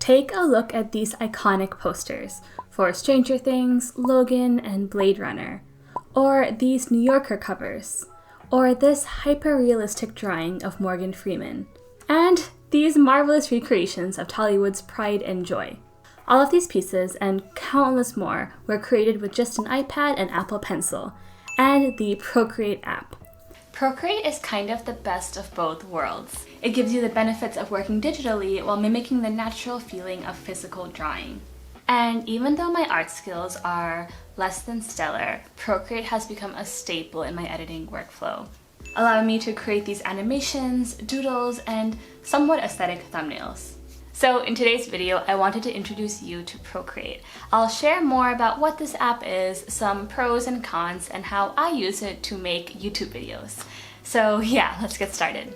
Take a look at these iconic posters for Stranger Things, Logan, and Blade Runner, or these New Yorker covers, or this hyper-realistic drawing of Morgan Freeman, and these marvelous recreations of Tollywood's Pride and Joy. All of these pieces and countless more were created with just an iPad and Apple Pencil, and the Procreate app. Procreate is kind of the best of both worlds. It gives you the benefits of working digitally while mimicking the natural feeling of physical drawing. And even though my art skills are less than stellar, Procreate has become a staple in my editing workflow, allowing me to create these animations, doodles, and somewhat aesthetic thumbnails. So in today's video, I wanted to introduce you to Procreate. I'll share more about what this app is, some pros and cons, and how I use it to make YouTube videos. So yeah, let's get started.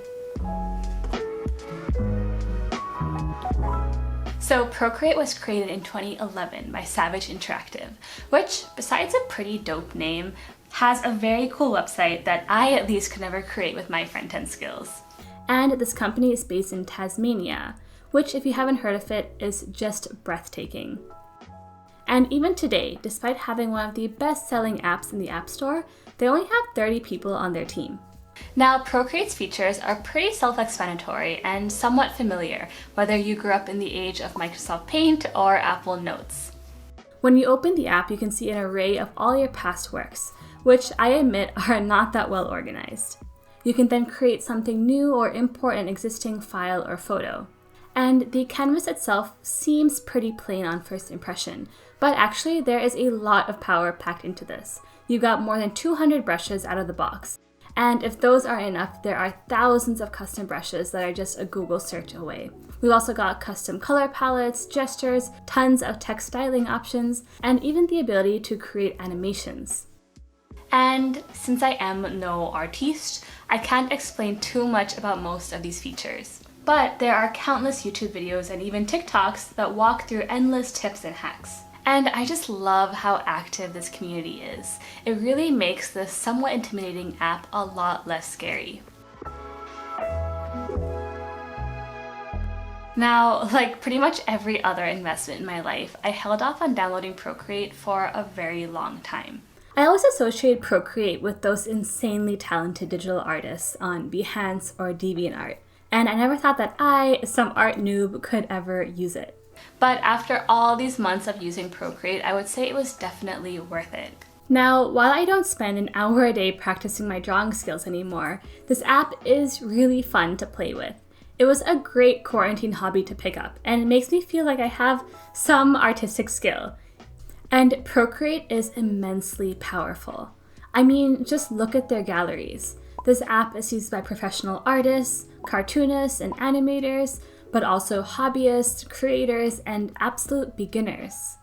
So Procreate was created in 2011 by Savage Interactive, which, besides a pretty dope name, has a very cool website that I at least could never create with my front-end skills. And this company is based in Tasmania, which, if you haven't heard of it, is just breathtaking. And even today, despite having one of the best-selling apps in the App Store, they only have 30 people on their team. Now, Procreate's features are pretty self-explanatory and somewhat familiar, whether you grew up in the age of Microsoft Paint or Apple Notes. When you open the app, you can see an array of all your past works, which I admit are not that well organized. You can then create something new or import an existing file or photo. And the canvas itself seems pretty plain on first impression, but actually there is a lot of power packed into this. You've got more than 200 brushes out of the box. And if those aren't enough, there are thousands of custom brushes that are just a Google search away. We've also got custom color palettes, gestures, tons of text styling options, and even the ability to create animations. And since I am no artiste, I can't explain too much about most of these features. But there are countless YouTube videos and even TikToks that walk through endless tips and hacks. And I just love how active this community is. It really makes this somewhat intimidating app a lot less scary. Now, like pretty much every other investment in my life, I held off on downloading Procreate for a very long time. I always associate Procreate with those insanely talented digital artists on Behance or DeviantArt. And I never thought that I, some art noob, could ever use it. But after all these months of using Procreate, I would say it was definitely worth it. Now, while I don't spend an hour a day practicing my drawing skills anymore, this app is really fun to play with. It was a great quarantine hobby to pick up, and it makes me feel like I have some artistic skill. And Procreate is immensely powerful. I mean, just look at their galleries. This app is used by professional artists, cartoonists, and animators, but also hobbyists, creators, and absolute beginners.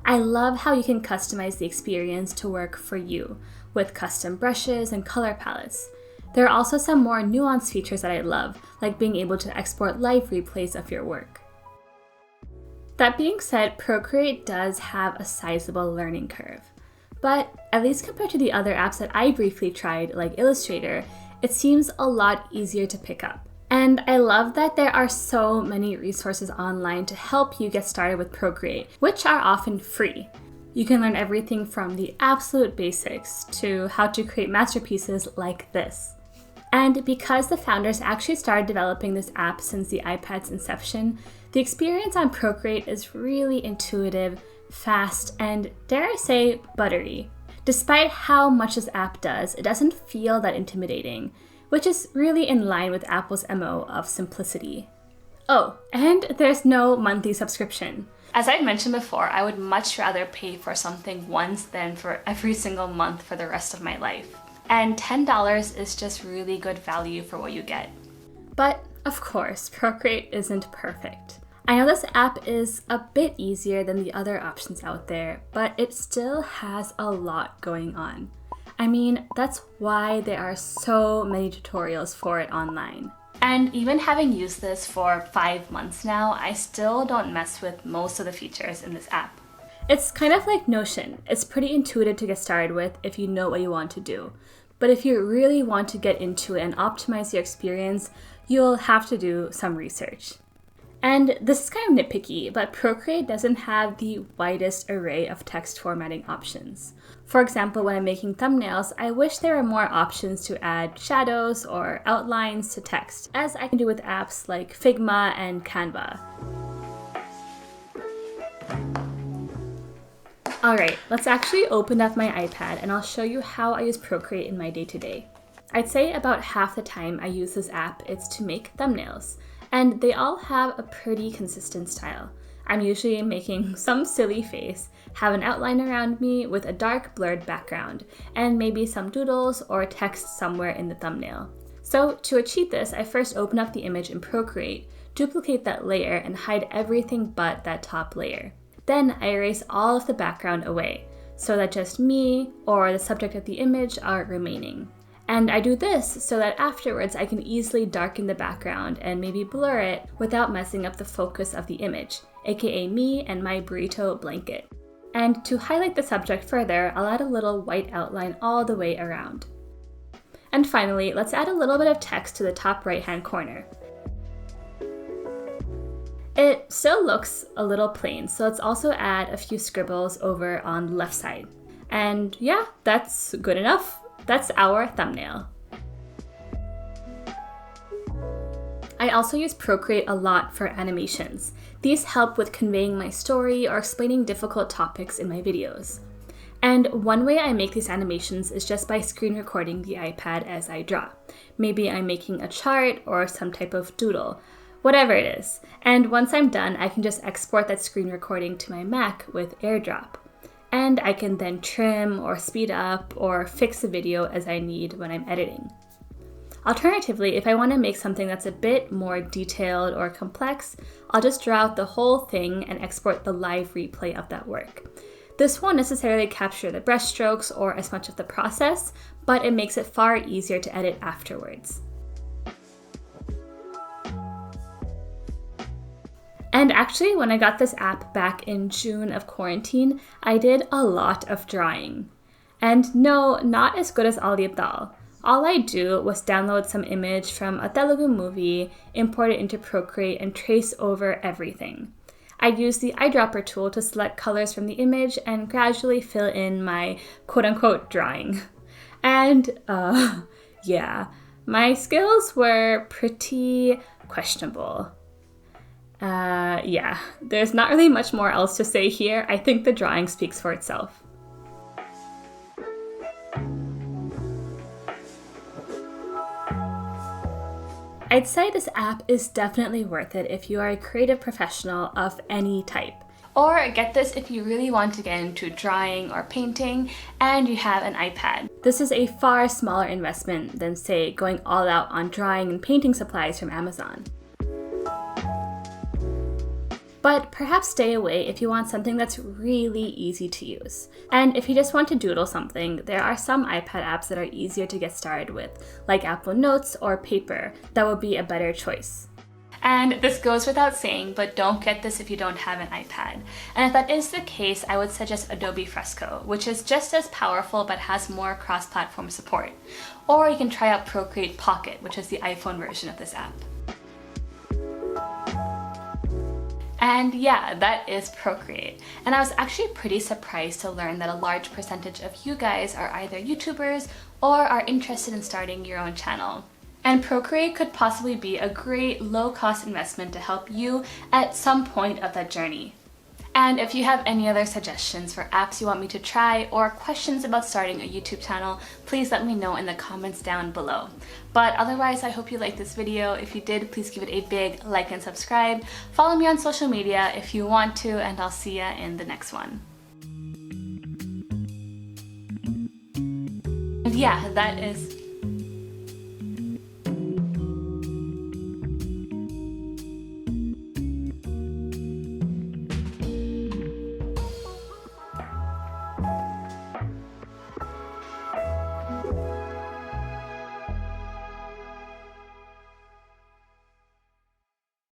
I love how you can customize the experience to work for you, with custom brushes and color palettes. There are also some more nuanced features that I love, like being able to export live replays of your work. That being said, Procreate does have a sizable learning curve. But at least compared to the other apps that I briefly tried, like Illustrator, it seems a lot easier to pick up. And I love that there are so many resources online to help you get started with Procreate, which are often free. You can learn everything from the absolute basics to how to create masterpieces like this. And because the founders actually started developing this app since the iPad's inception, the experience on Procreate is really intuitive, fast, and dare I say, buttery. Despite how much this app does, it doesn't feel that intimidating, which is really in line with Apple's MO of simplicity. Oh, and there's no monthly subscription. As I've mentioned before, I would much rather pay for something once than for every single month for the rest of my life. And $10 is just really good value for what you get. But of course, Procreate isn't perfect. I know this app is a bit easier than the other options out there, but it still has a lot going on. I mean, that's why there are so many tutorials for it online. And even having used this for 5 months now, I still don't mess with most of the features in this app. It's kind of like Notion. It's pretty intuitive to get started with if you know what you want to do. But if you really want to get into it and optimize your experience, you'll have to do some research. And this is kind of nitpicky, but Procreate doesn't have the widest array of text formatting options. For example, when I'm making thumbnails, I wish there were more options to add shadows or outlines to text, as I can do with apps like Figma and Canva. Alright, let's actually open up my iPad and I'll show you how I use Procreate in my day-to-day. I'd say about half the time I use this app is to make thumbnails, and they all have a pretty consistent style. I'm usually making some silly face, have an outline around me with a dark blurred background, and maybe some doodles or text somewhere in the thumbnail. So to achieve this, I first open up the image in Procreate, duplicate that layer, and hide everything but that top layer. Then I erase all of the background away, so that just me or the subject of the image are remaining. And I do this so that afterwards I can easily darken the background and maybe blur it without messing up the focus of the image, aka me and my burrito blanket. And to highlight the subject further, I'll add a little white outline all the way around. And finally, let's add a little bit of text to the top right-hand corner. It still looks a little plain, so let's also add a few scribbles over on the left side. And yeah, that's good enough. That's our thumbnail. I also use Procreate a lot for animations. These help with conveying my story or explaining difficult topics in my videos. And one way I make these animations is just by screen recording the iPad as I draw. Maybe I'm making a chart or some type of doodle, whatever it is. And once I'm done, I can just export that screen recording to my Mac with AirDrop. And I can then trim or speed up or fix the video as I need when I'm editing. Alternatively, if I want to make something that's a bit more detailed or complex, I'll just draw out the whole thing and export the live replay of that work. This won't necessarily capture the brushstrokes or as much of the process, but it makes it far easier to edit afterwards. And actually, when I got this app back in June of quarantine, I did a lot of drawing. And no, not as good as Ali Abdal. All I do was download some image from a Telugu movie, import it into Procreate, and trace over everything. I'd use the eyedropper tool to select colors from the image and gradually fill in my quote-unquote drawing. And yeah, my skills were pretty questionable. Yeah, there's not really much more else to say here. I think the drawing speaks for itself. I'd say this app is definitely worth it if you are a creative professional of any type. Or get this if you really want to get into drawing or painting and you have an iPad. This is a far smaller investment than, say, going all out on drawing and painting supplies from Amazon. But perhaps stay away if you want something that's really easy to use. And if you just want to doodle something, there are some iPad apps that are easier to get started with, like Apple Notes or Paper, that would be a better choice. And this goes without saying, but don't get this if you don't have an iPad. And if that is the case, I would suggest Adobe Fresco, which is just as powerful but has more cross-platform support. Or you can try out Procreate Pocket, which is the iPhone version of this app. And yeah, that is Procreate. And I was actually pretty surprised to learn that a large percentage of you guys are either YouTubers or are interested in starting your own channel. And Procreate could possibly be a great low-cost investment to help you at some point of that journey. And if you have any other suggestions for apps you want me to try or questions about starting a YouTube channel, please let me know in the comments down below. But otherwise, I hope you liked this video. If you did, please give it a big like and subscribe. Follow me on social media if you want to, and I'll see ya in the next one. And yeah, that is